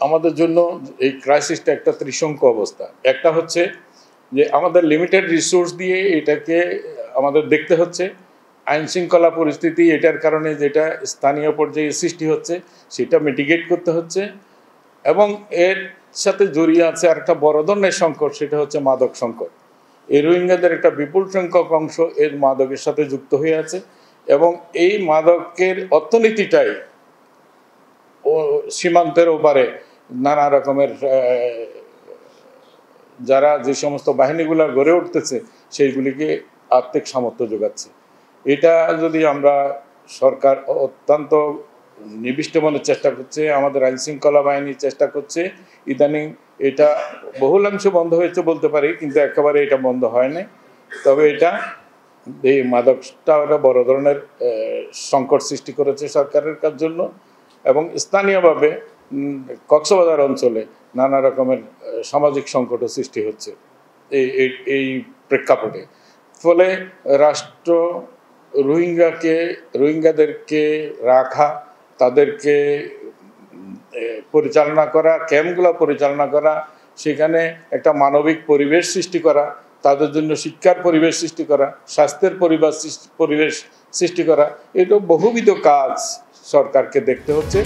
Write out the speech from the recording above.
আমাদের জন্য এই ক্রাইসিসটা একটা ত্রিশঙ্ক অবস্থা। একটা হচ্ছে যে আমাদের লিমিটেড রিসোর্স দিয়ে এটাকে আমাদের দেখতে হচ্ছে, আইন শৃঙ্খলা পরিস্থিতি এটার কারণে যেটা স্থানীয় পর্যায়ে সৃষ্টি হচ্ছে সেটা মিটিগেট করতে হচ্ছে, এবং এর সাথে জড়িয়ে আছে আর একটা বড় ধরনের সংকট, সেটা হচ্ছে মাদক সংকট। এই রোহিঙ্গাদের একটা বিপুল সংখ্যক অংশ এর মাদকের সাথে যুক্ত হয়ে আছে, এবং এই মাদকের অর্থনীতিটাই ও সীমান্তের ওপারে নানা রকমের যারা যে সমস্ত বাহিনীগুলো গড়ে উঠতেছে সেইগুলিকে আর্থিক সামর্থ্য যোগাচ্ছে। এটা যদি আমরা সরকার অত্যন্ত নিবিষ্ট মনের চেষ্টা করছে, আমাদের আইন শৃঙ্খলা বাহিনী চেষ্টা করছে, ইদানিং এটা বহুলাংশ বন্ধ হয়েছে বলতে পারি, কিন্তু একেবারে এটা বন্ধ হয় না। তবে এটা এই মাদকটা একটা বড় ধরনের সংকট সৃষ্টি করেছে সরকারের জন্য, এবং স্থানীয়ভাবে কক্সবাজার অঞ্চলে নানা রকমের সামাজিক সংকটও সৃষ্টি হচ্ছে এই প্রেক্ষাপটে। ফলে রাষ্ট্র রোহিঙ্গাদেরকে রাখা, তাদেরকে পরিচালনা করা, ক্যাম্পগুলো পরিচালনা করা, সেখানে একটা মানবিক পরিবেশ সৃষ্টি করা, তাদের জন্য শিক্ষার পরিবেশ সৃষ্টি করা, স্বাস্থ্যের পরিবেশ সৃষ্টি করা, এটা বহুবিধ কাজ সরকারকে দেখতে হচ্ছে।